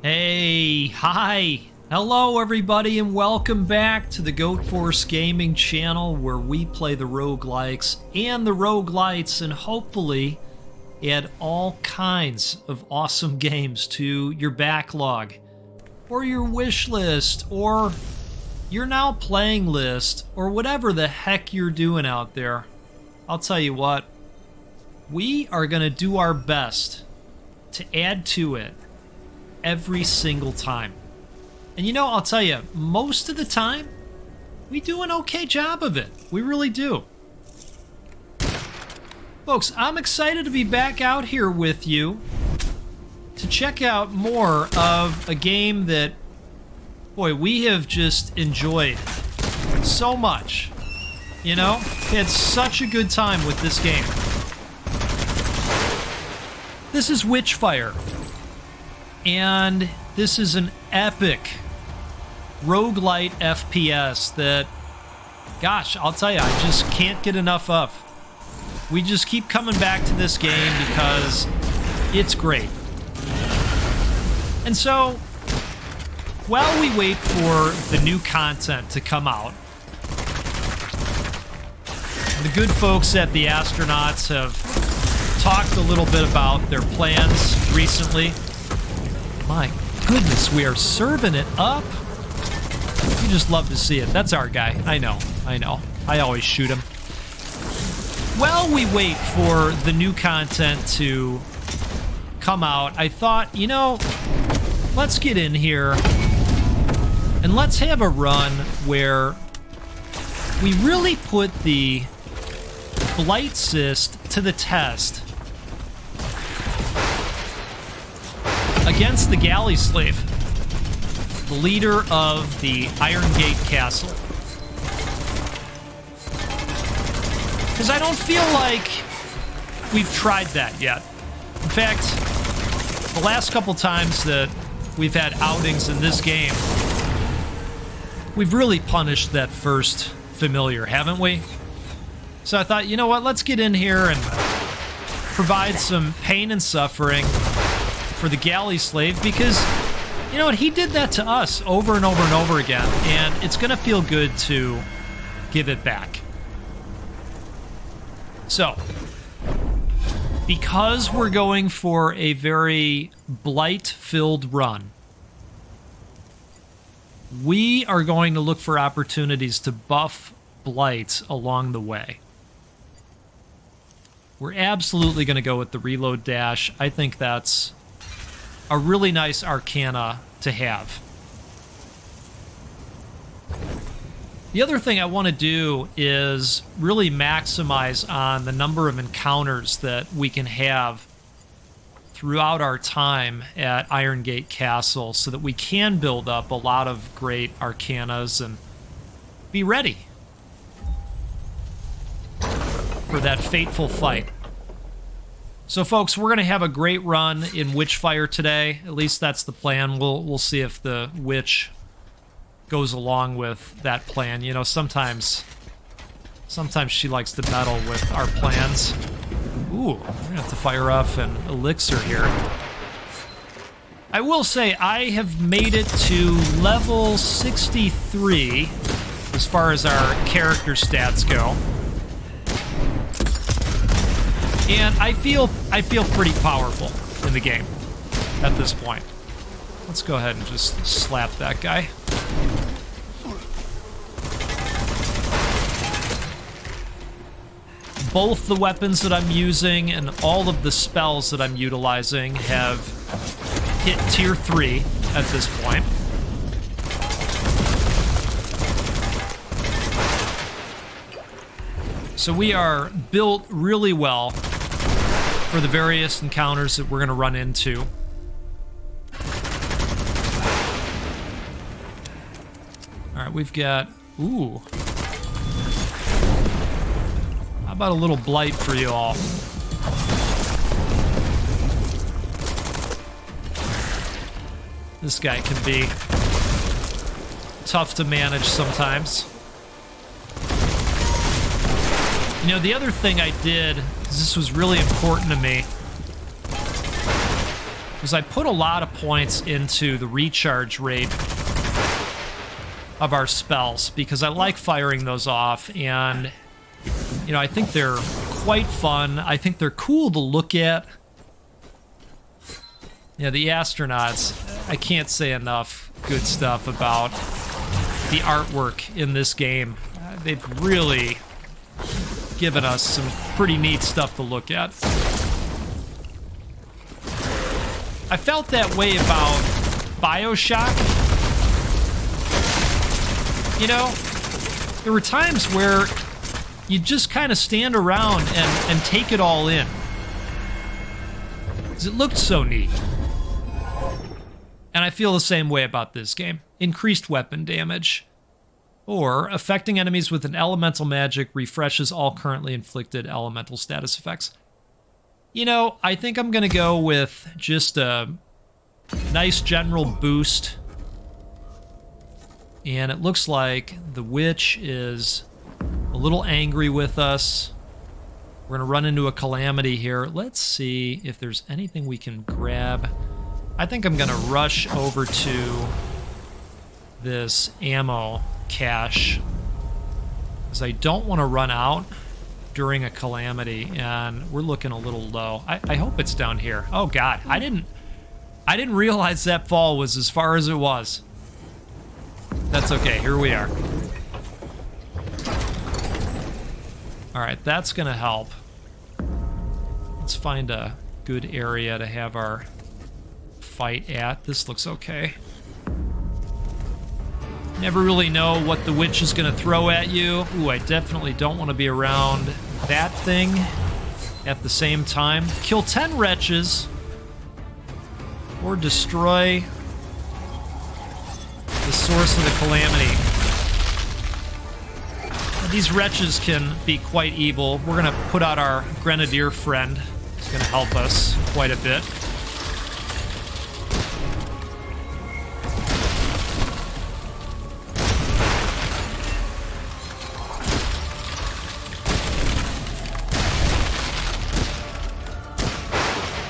Hey, hi. Hello everybody and welcome back to the Goat Force Gaming channel where we play the roguelikes and the roguelites and hopefully add all kinds of awesome games to your backlog or your wish list or your now playing list or whatever the heck you're doing out there. I'll tell you what, we are going to do our best to add to it every single time. And you know, I'll tell you, most of the time, we do an okay job of it. We really do. Folks, I'm excited to be back out here with you to check out more of a game that, boy, we have just enjoyed so much. You know, had such a good time with this game. This is Witchfire. And this is an epic roguelite FPS that, gosh, I'll tell you, I just can't get enough of. We just keep coming back to this game because it's great. And so, while we wait for the new content to come out, the good folks at the Astronauts have talked a little bit about their plans recently. My goodness, we are serving it up. You just love to see it. That's our guy. I know. I always shoot him. While we wait for the new content to come out, I thought, you know, let's get in here and let's have a run where we really put the Blight cyst to the test against the Galley slave, the leader of the Iron Gate Castle. Because I don't feel like we've tried that yet. In fact, the last couple times that we've had outings in this game, we've really punished that first familiar, haven't we? So I thought, you know what, let's get in here and provide some pain and suffering for the Galley slave, because you know what, he did that to us over and over and over again, and it's gonna feel good to give it back. So, because we're going for a very blight-filled run, we are going to look for opportunities to buff blight along the way. We're absolutely going to go with the reload dash. I think that's a really nice arcana to have. The other thing I want to do is really maximize on the number of encounters that we can have throughout our time at Iron Gate Castle so that we can build up a lot of great arcanas and be ready for that fateful fight. So folks, we're going to have a great run in Witchfire today. At least that's the plan. We'll see if the witch goes along with that plan. You know, sometimes she likes to meddle with our plans. Ooh, we're going to have to fire off an elixir here. I will say I have made it to level 63 as far as our character stats go. And I feel pretty powerful in the game at this point. Let's go ahead and just slap that guy. Both the weapons that I'm using and all of the spells that I'm utilizing have hit tier 3 at this point. So we are built really well for the various encounters that we're going to run into. All right, we've got... Ooh. How about a little blight for you all? This guy can be tough to manage sometimes. You know, the other thing I did, this was really important to me, was I put a lot of points into the recharge rate of our spells because I like firing those off, and you know, I think they're quite fun. I think they're cool to look at. Yeah, the astronauts, I can't say enough good stuff about the artwork in this game. They've really given us some pretty neat stuff to look at. I felt that way about BioShock. You know, there were times where you just kind of stand around and take it all in. 'Cause it looked so neat. And I feel the same way about this game. Increased weapon damage. Or, affecting enemies with an elemental magic refreshes all currently inflicted elemental status effects. You know, I think I'm going to go with just a nice general boost. And it looks like the witch is a little angry with us. We're going to run into a calamity here. Let's see if there's anything we can grab. I think I'm going to rush over to this ammo cache because I don't want to run out during a calamity, and we're looking a little low. I hope it's down here. Oh God, I didn't realize that fall was as far as it was. That's okay, here we are. All right, that's gonna help. Let's find a good area to have our fight at. This looks okay. Never really know what the witch is gonna throw at you. Ooh, I definitely don't want to be around that thing at the same time. Kill 10 wretches or destroy the source of the calamity. These wretches can be quite evil. We're gonna put out our grenadier friend. He's gonna help us quite a bit.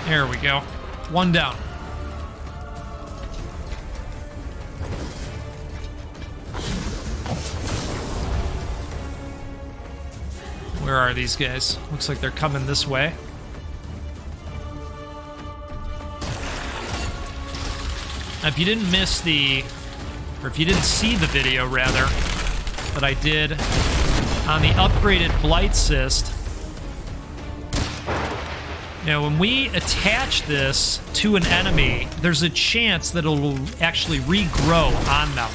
There we go. One down. Where are these guys? Looks like they're coming this way. Now, if you didn't miss or if you didn't see the video, rather, that I did on the upgraded Blight cyst, now, when we attach this to an enemy, there's a chance that it'll actually regrow on them.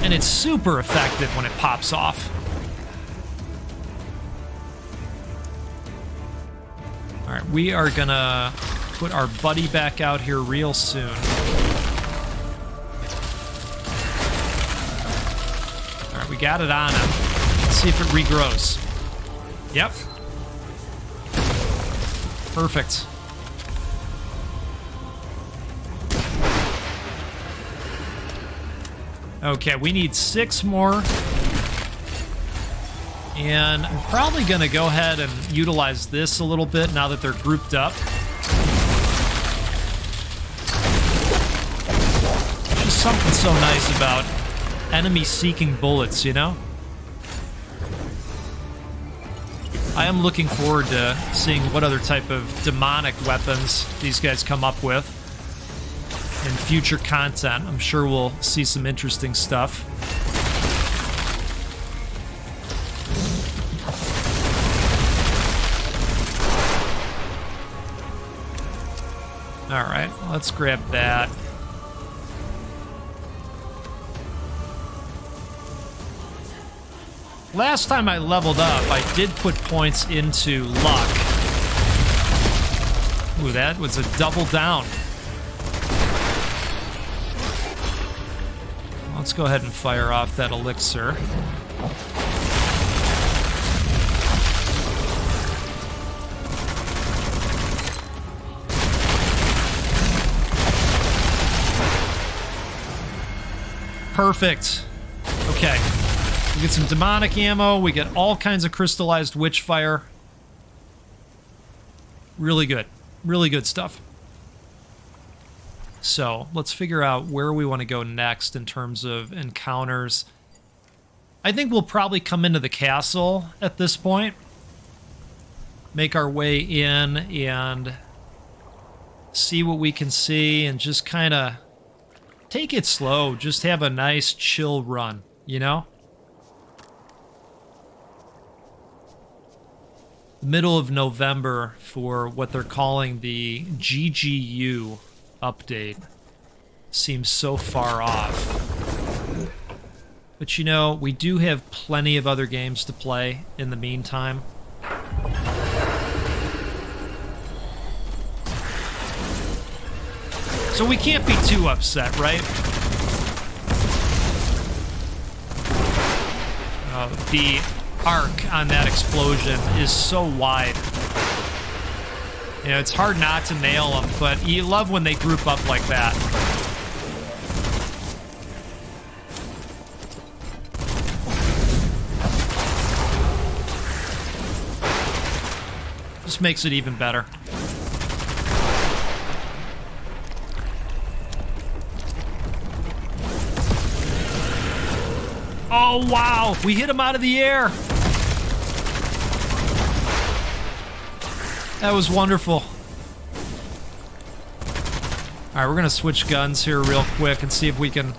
And it's super effective when it pops off. All right, we are gonna put our buddy back out here real soon. All right, we got it on him. Let's see if it regrows. Yep. Perfect. Okay, we need 6 more. And I'm probably going to go ahead and utilize this a little bit now that they're grouped up. Just something so nice about enemy-seeking bullets, you know? I am looking forward to seeing what other type of demonic weapons these guys come up with in future content. I'm sure we'll see some interesting stuff. All right, let's grab that. Last time I leveled up, I did put points into luck. Ooh, that was a double down. Let's go ahead and fire off that elixir. Perfect. Okay. We get some demonic ammo. We get all kinds of crystallized Witchfire. Really good. Really good stuff. So let's figure out where we want to go next in terms of encounters. I think we'll probably come into the castle at this point. Make our way in and see what we can see and just kind of take it slow. Just have a nice chill run, you know? Middle of November for what they're calling the GGU update seems so far off. But you know, we do have plenty of other games to play in the meantime. So we can't be too upset, right? The arc on that explosion is so wide. You know, it's hard not to nail them, but you love when they group up like that. Just makes it even better. Oh, wow! We hit him out of the air! That was wonderful. Alright, we're gonna switch guns here real quick and see if we can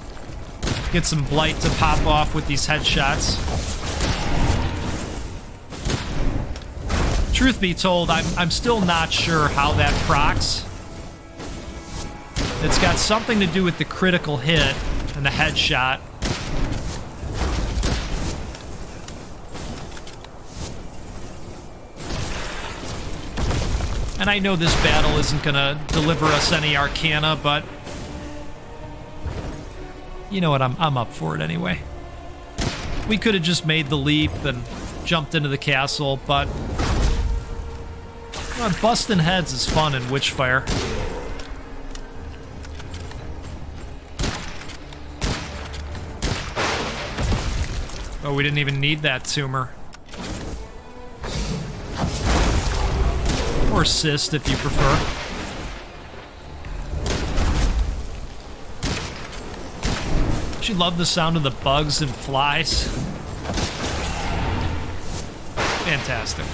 get some Blight to pop off with these headshots. Truth be told, I'm still not sure how that procs. It's got something to do with the critical hit and the headshot. And I know this battle isn't going to deliver us any arcana, but you know what, I'm up for it anyway. We could have just made the leap and jumped into the castle, but you know, busting heads is fun in Witchfire. Oh, we didn't even need that tumor. Or cyst, if you prefer. Don't you love the sound of the bugs and flies? Fantastic.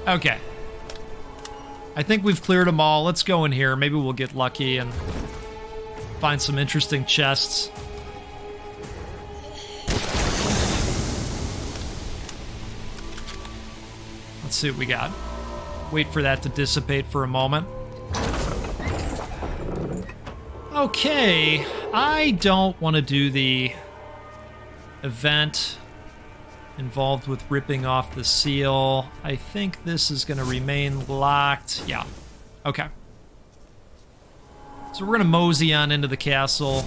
Okay. I think we've cleared them all. Let's go in here. Maybe we'll get lucky and find some interesting chests. Let's see what we got. Wait for that to dissipate for a moment. Okay, I don't want to do the event involved with ripping off the seal. I think this is going to remain locked. Yeah, okay. So we're going to mosey on into the castle.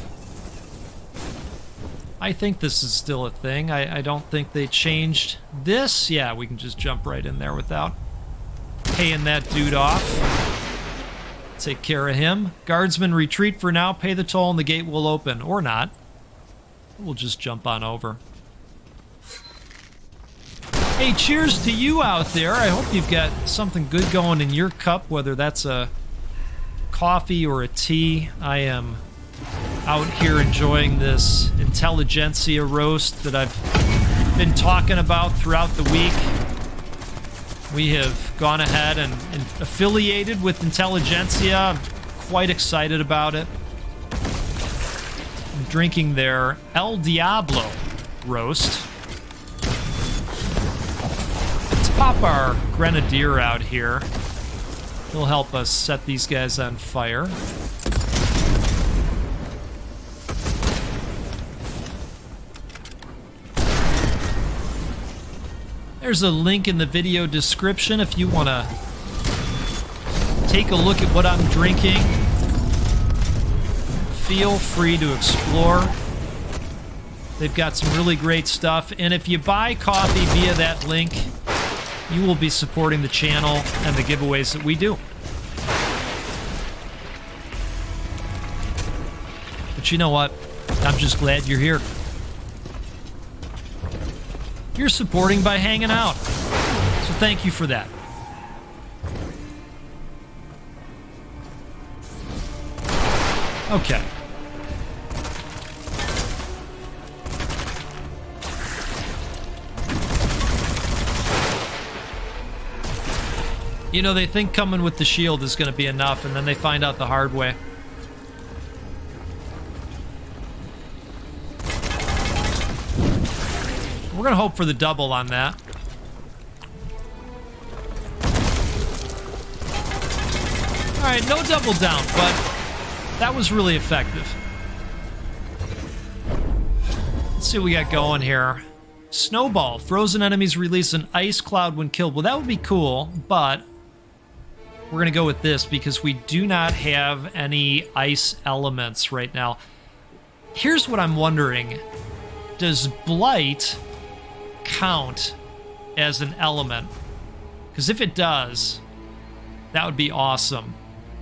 I think this is still a thing. I don't think they changed this. Yeah, we can just jump right in there without paying that dude off. Take care of him. Guardsmen retreat for now. Pay the toll and the gate will open. Or not. We'll just jump on over. Hey, cheers to you out there. I hope you've got something good going in your cup, whether that's a coffee or a tea. I am out here enjoying this Intelligentsia roast that I've been talking about throughout the week. We have gone ahead and affiliated with Intelligentsia. I'm quite excited about it. I'm drinking their El Diablo roast. Let's pop our Grenadier out here. He'll help us set these guys on fire. There's a link in the video description if you want to take a look at what I'm drinking. Feel free to explore. They've got some really great stuff. And if you buy coffee via that link, you will be supporting the channel and the giveaways that we do. But you know what? I'm just glad you're here. You're supporting by hanging out. So thank you for that. Okay. You know, they think coming with the shield is going to be enough, and then they find out the hard way. We're going to hope for the double on that. Alright, no double down, but that was really effective. Let's see what we got going here. Snowball. Frozen enemies release an ice cloud when killed. Well, that would be cool, but we're going to go with this because we do not have any ice elements right now. Here's what I'm wondering. Does Blight count as an element? Because if it does, that would be awesome.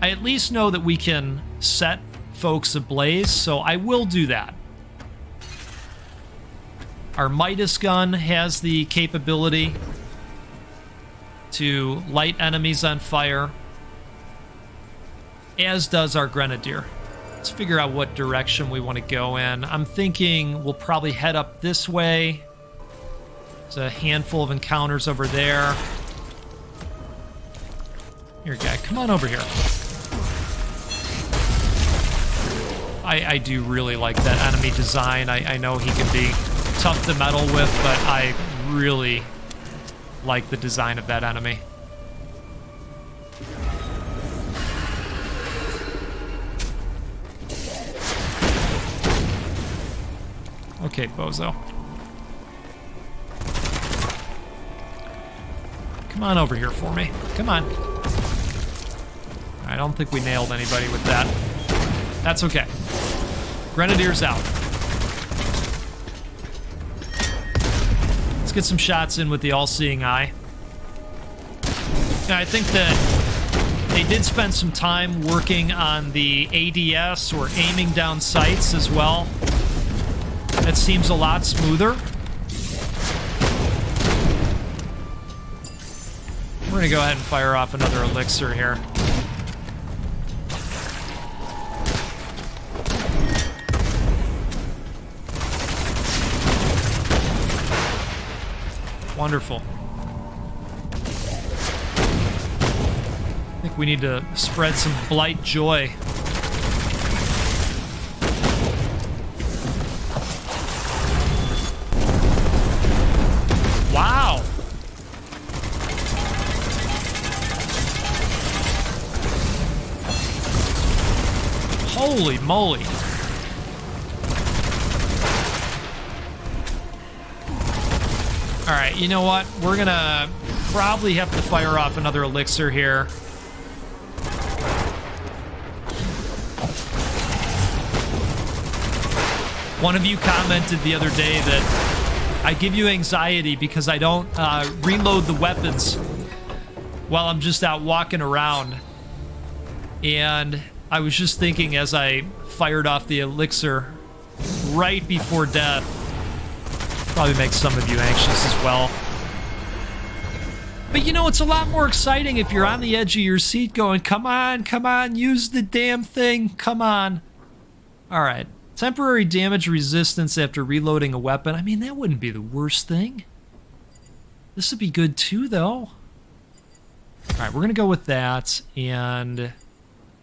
I at least know that we can set folks ablaze, so I will do that. Our Midas gun has the capability to light enemies on fire, as does our Grenadier. Let's figure out what direction we want to go in. I'm thinking we'll probably head up this way. There's a handful of encounters over there. Here, guy, come on over here. I do really like that enemy design. I know he can be tough to meddle with, but I really like the design of that enemy. Okay, bozo. Come on over here for me. Come on. I don't think we nailed anybody with that. That's okay. Grenadier's out. Let's get some shots in with the all-seeing eye. Now, I think that they did spend some time working on the ADS, or aiming down sights, as well. That seems a lot smoother. We're going to go ahead and fire off another elixir here. Wonderful. I think we need to spread some Blight joy. Wow! Holy moly! Alright, you know what? We're gonna probably have to fire off another elixir here. One of you commented the other day that I give you anxiety because I don't reload the weapons while I'm just out walking around. And I was just thinking as I fired off the elixir right before death, probably makes some of you anxious as well. But you know, it's a lot more exciting if you're on the edge of your seat going, come on, use the damn thing, come on. All right, temporary damage resistance after reloading a weapon. I mean, that wouldn't be the worst thing. This would be good too, though. All right, we're gonna go with that, and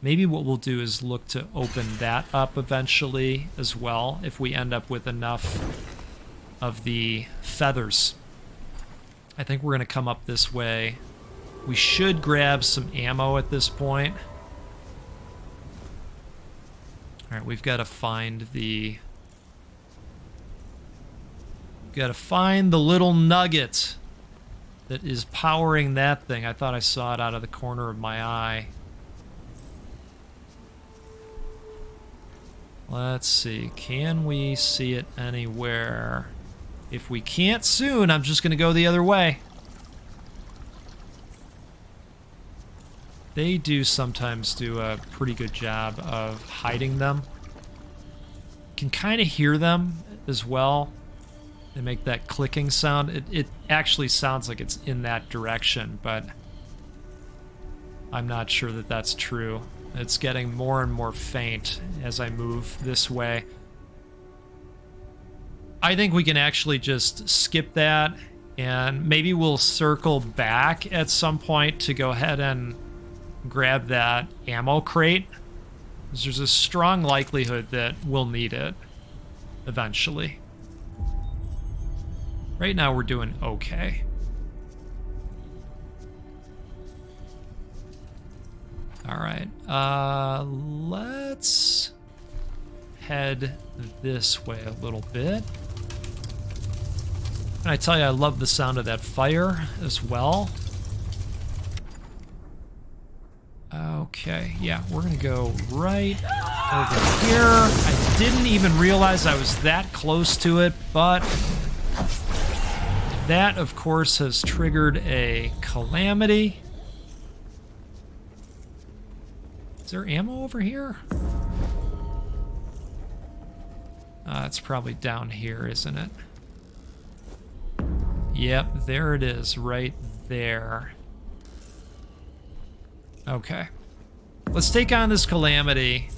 maybe what we'll do is look to open that up eventually as well, if we end up with enough of the feathers. I think we're going to come up this way. We should grab some ammo at this point. All right, we've got to find the... We've got to find the little nugget that is powering that thing. I thought I saw it out of the corner of my eye. Let's see. Can we see it anywhere? If we can't soon, I'm just going to go the other way. They do sometimes do a pretty good job of hiding them. Can kind of hear them as well. They make that clicking sound. It actually sounds like it's in that direction, but I'm not sure that that's true. It's getting more and more faint as I move this way. I think we can actually just skip that, and maybe we'll circle back at some point to go ahead and grab that ammo crate. There's a strong likelihood that we'll need it eventually. Right now we're doing okay. All right, let's head this way a little bit. And I tell you, I love the sound of that fire as well. Okay, yeah, we're gonna go right over here. I didn't even realize I was that close to it, but that, of course, has triggered a calamity. Is there ammo over here? It's probably down here, isn't it? Yep, there it is, right there. Okay. Let's take on this calamity.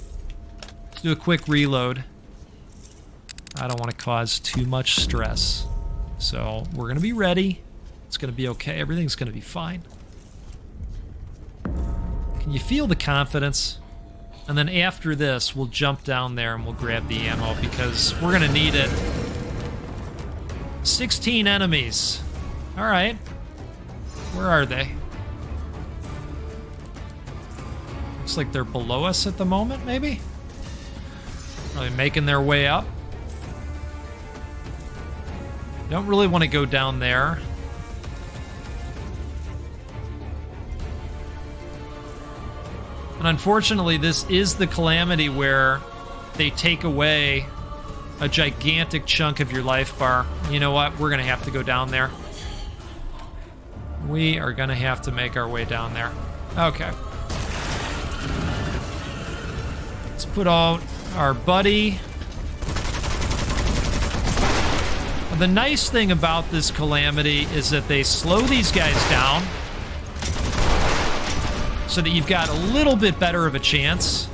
Let's do a quick reload. I don't want to cause too much stress. So we're going to be ready. It's going to be okay. Everything's going to be fine. Can you feel the confidence? And then after this, we'll jump down there and we'll grab the ammo because we're going to need it. 16 enemies. All right. Where are they? Looks like they're below us at the moment, maybe? Probably making their way up. Don't really want to go down there. And unfortunately, this is the calamity where they take away a gigantic chunk of your life bar. You know what? We're going to have to go down there. We are going to have to make our way down there. Okay. Let's put out our buddy. The nice thing about this calamity is that they slow these guys down so that you've got a little bit better of a chance.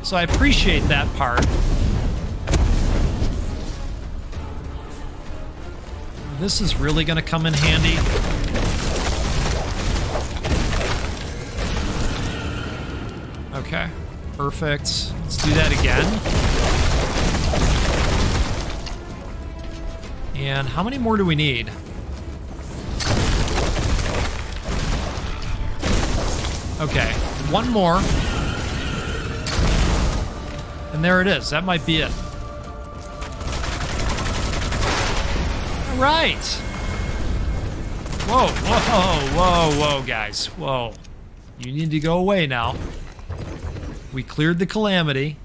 So I appreciate that part. This is really going to come in handy. Okay, perfect. Let's do that again. And how many more do we need? Okay, one more. And there it is. That might be it. All right. Whoa, whoa, whoa, whoa, guys. Whoa. You need to go away now. We cleared the calamity.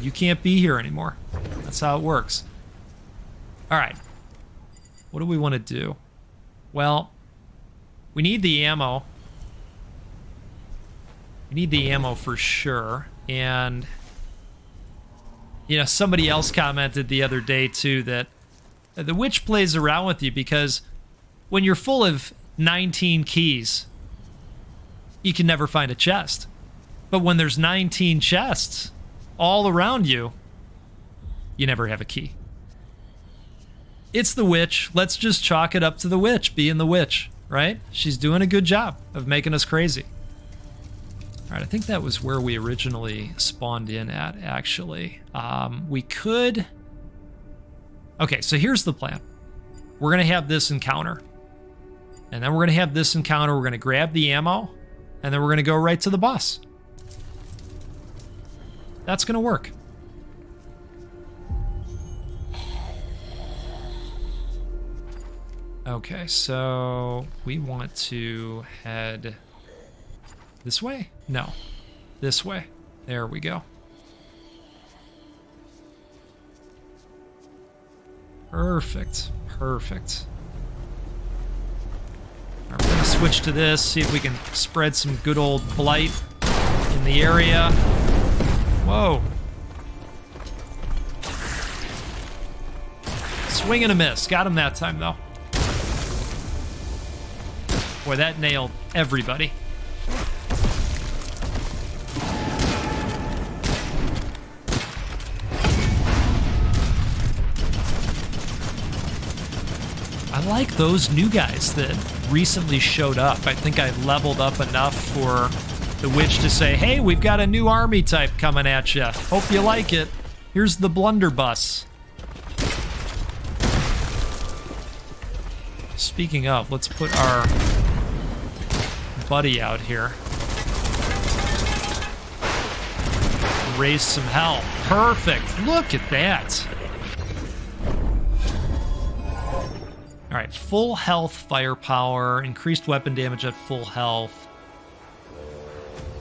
You can't be here anymore. That's how it works. All right. What do we want to do? Well, we need the ammo. We need the ammo for sure. And, you know, somebody else commented the other day, too, that the witch plays around with you because when you're full of 19 keys, you can never find a chest. But when there's 19 chests all around you, you never have a key. It's the witch. Let's just chalk it up to the witch being the witch, right? She's doing a good job of making us crazy. All right, I think that was where we originally spawned in at, actually. We could... Okay, so here's the plan. We're going to have this encounter. And then we're going to have this encounter. We're going to grab the ammo. And then we're going to go right to the boss. That's going to work. Okay, so we want to head this way? No, this way. There we go. Perfect, perfect. All right, we're gonna switch to this, see if we can spread some good old blight in the area. Whoa. Swing and a miss. Got him that time, though. Boy, that nailed everybody. like those new guys that recently showed up. I think I've leveled up enough for the witch to say, hey, we've got a new army type coming at you. Hope you like it. Here's the blunderbuss. Speaking of, let's put our buddy out here. Raise some hell. Perfect. Look at that. All right, full health firepower, increased weapon damage at full health.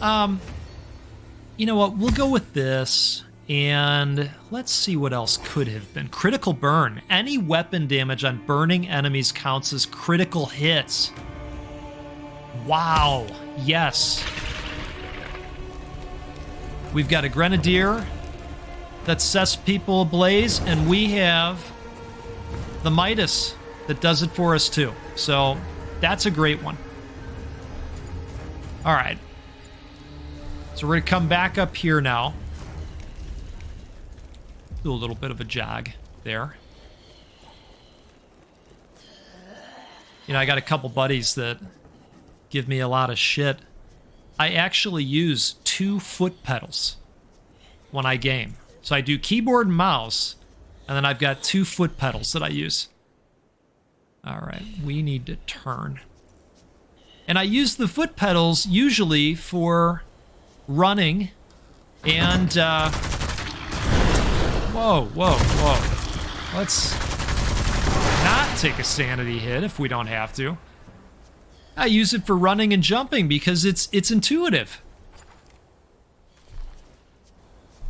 You know what? We'll go with this, and let's see what else could have been. Critical burn. Any weapon damage on burning enemies counts as critical hits. Wow. Yes. We've got a grenadier that sets people ablaze, and we have the Midas that does it for us too. So that's a great one. All right. So we're going to come back up here now. Do a little bit of a jog there. You know, I got a couple buddies that give me a lot of shit. I actually use 2 foot pedals when I game. So I do keyboard and mouse, and then I've got 2 foot pedals that I use. All right, we need to turn. And I use the foot pedals usually for running and, whoa. Let's not take a sanity hit if we don't have to. I use it for running and jumping because it's intuitive.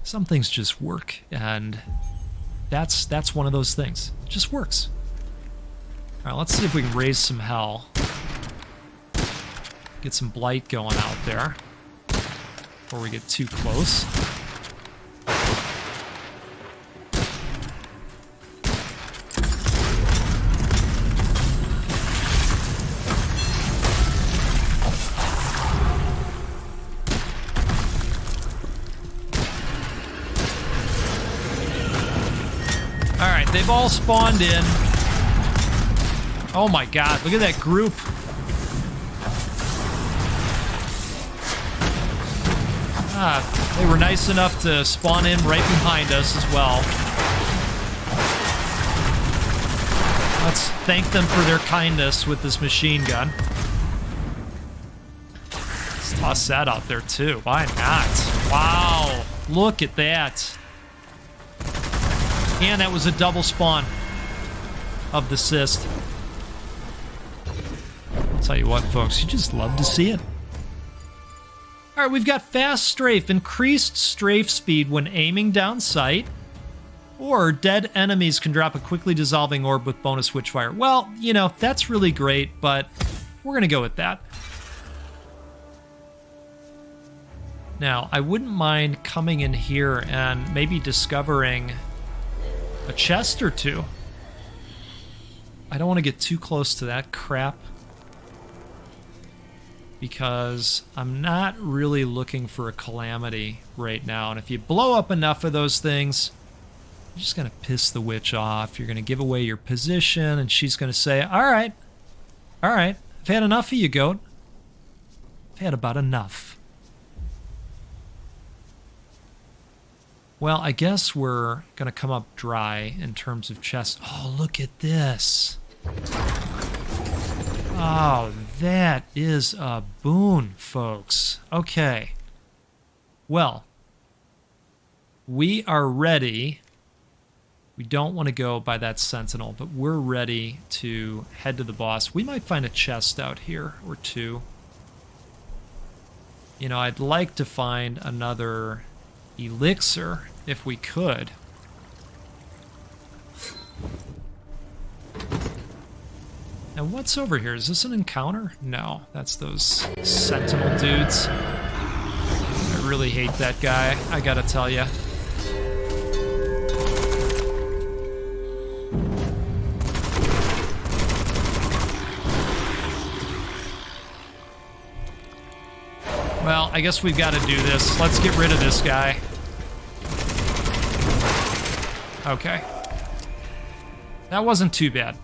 Some things just work, and that's one of those things. It just works. All right, let's see if we can raise some hell. Get some blight going out there before we get too close. All right, they've all spawned in. Oh my god, look at that group. They were nice enough to spawn in right behind us as well. Let's thank them for their kindness with this machine gun. Let's toss that out there too. Why not? Wow, look at that. And that was a double spawn of the cyst. I'll tell you what, folks, you just love to see it. All right, we've got fast strafe, increased strafe speed when aiming down sight, or dead enemies can drop a quickly dissolving orb with bonus Witchfire. Well, you know, that's really great, but we're going to go with that. Now, I wouldn't mind coming in here and maybe discovering a chest or two. I don't want to get too close to that crap, because I'm not really looking for a calamity right now. And if you blow up enough of those things, you're just going to piss the witch off. You're going to give away your position, and she's going to say, all right, I've had enough of you, goat. I've had about enough. Well, I guess we're going to come up dry in terms of chests. Oh, look at this. Oh, that is a boon, folks. Okay. Well, we are ready. We don't want to go by that sentinel, but we're ready to head to the boss. We might find a chest out here or two. You know, I'd like to find another elixir if we could. Now, what's over here? Is this an encounter? No, that's those sentinel dudes. I really hate that guy, I gotta tell you. Well, I guess we've got to do this. Let's get rid of this guy. Okay. That wasn't too bad.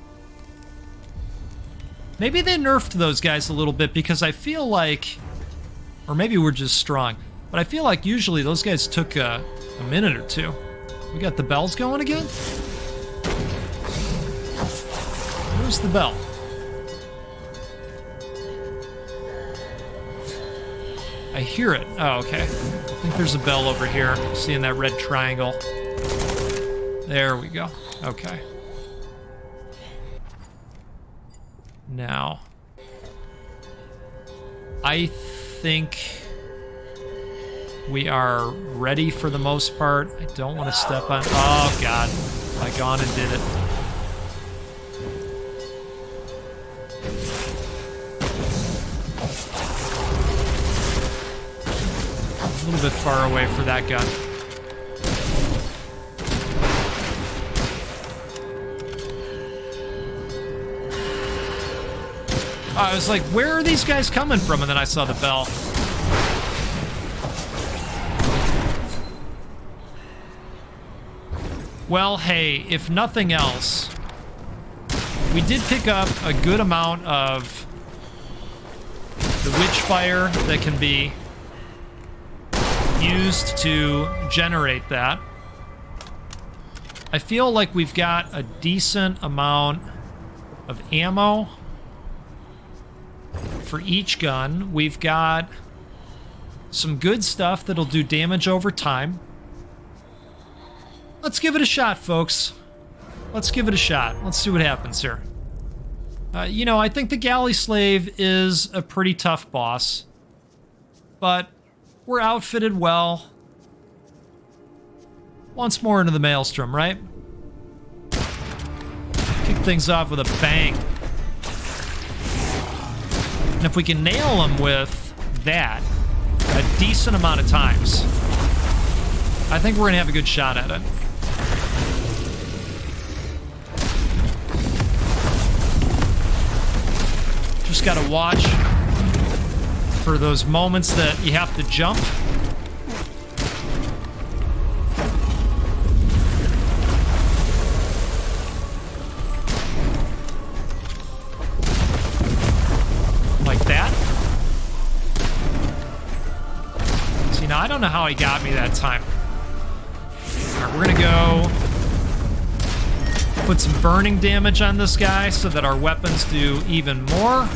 Maybe they nerfed those guys a little bit because I feel like... Or maybe we're just strong. But I feel like usually those guys took a minute or two. We got the bells going again? Where's the bell? I hear it. Oh, okay. I think there's a bell over here. Seeing that red triangle. There we go. Okay. Now, I think we are ready for the most part. I don't want to step on... Oh, God. I gone and did it. A little bit far away for that gun. I was like, where are these guys coming from? And then I saw the bell. Well, hey, if nothing else, we did pick up a good amount of the Witchfire that can be used to generate that. I feel like we've got a decent amount of ammo for each gun. We've got some good stuff that'll do damage over time. Let's give it a shot, folks. Let's give it a shot. Let's see what happens here. You know, I think the Galley Slave is a pretty tough boss, but we're outfitted well. Once more into the Maelstrom, right? Kick things off with a bang. And if we can nail him with that a decent amount of times, I think we're going to have a good shot at it. Just got to watch for those moments that you have to jump. Like that. See, now I don't know how he got me that time. All right, we're going to go put some burning damage on this guy so that our weapons do even more.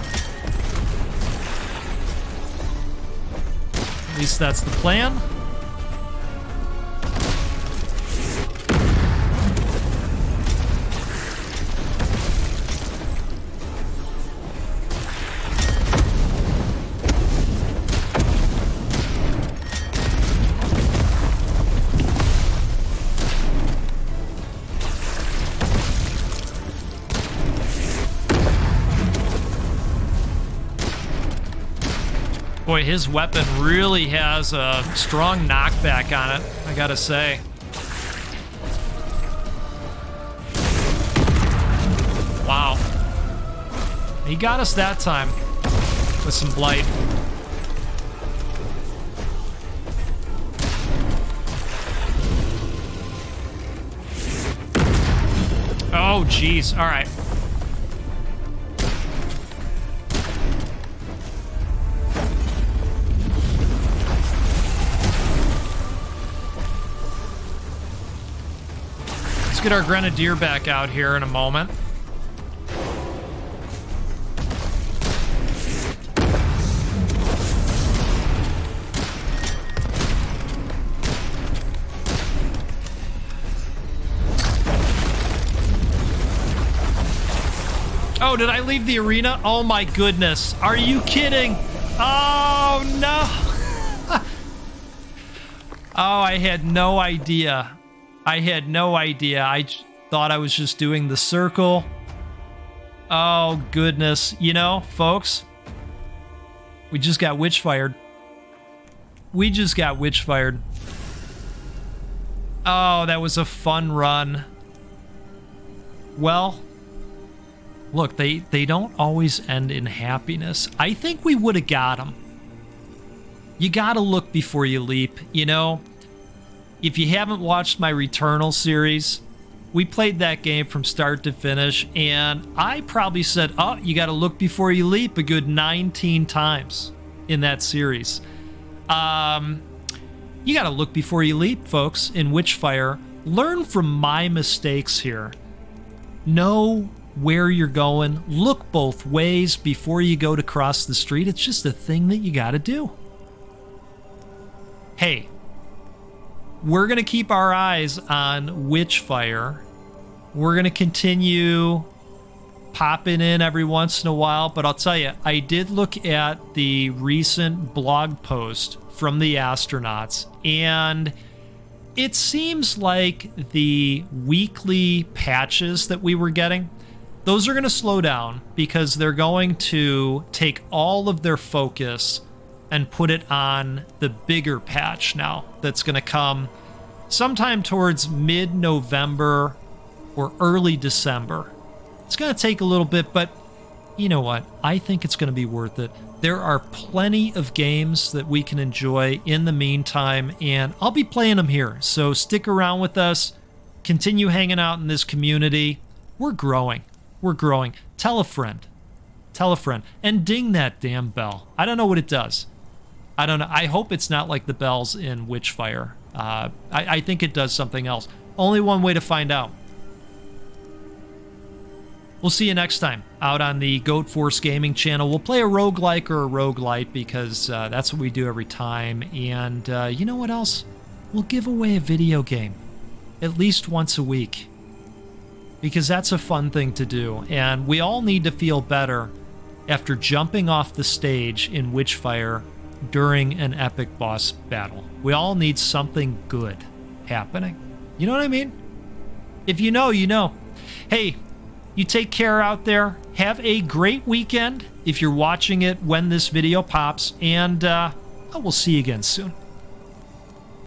At least that's the plan. Boy, his weapon really has a strong knockback on it, I gotta say. Wow. He got us that time with some Blight. Oh, geez. All right. Get our Grenadier back out here in a moment. Oh, did I leave the arena? Oh my goodness. Are you kidding? Oh no. Oh, I had no idea. I had no idea. I thought I was just doing the circle. Oh, goodness. You know, folks, we just got witch-fired. We just got witch-fired. Oh, that was a fun run. Well, look, they don't always end in happiness. I think we would have got him. You gotta look before you leap, you know? If you haven't watched my Returnal series, We played that game from start to finish, and I probably said, oh, you got to look before you leap a good 19 times in that series. You got to look before you leap, folks, in Witchfire. Learn from my mistakes here. Know where you're going. Look both ways before you go to cross the street. It's just a thing that you got to do. Hey, we're going to keep our eyes on Witchfire. We're going to continue popping in every once in a while, but I'll tell you, I did look at the recent blog post from the astronauts, and it seems like the weekly patches that we were getting, those are going to slow down because they're going to take all of their focus and put it on the bigger patch now that's going to come sometime towards mid-November or early December. It's going to take a little bit, but you know what? I think it's going to be worth it. There are plenty of games that we can enjoy in the meantime, and I'll be playing them here. So stick around with us. Continue hanging out in this community. We're growing. We're growing. Tell a friend. Tell a friend. And ding that damn bell. I don't know what it does. I don't know. I hope it's not like the bells in Witchfire. I think it does something else. Only one way to find out. We'll see you next time out on the Goat Force Gaming channel. We'll play a roguelike or a roguelite because that's what we do every time. And you know what else? We'll give away a video game at least once a week because that's a fun thing to do. And we all need to feel better after jumping off the stage in Witchfire during an epic boss battle. We all need something good happening. You know what I mean? If you know, you know. Hey, you take care out there. Have a great weekend if you're watching it when this video pops. And we'll see you again soon.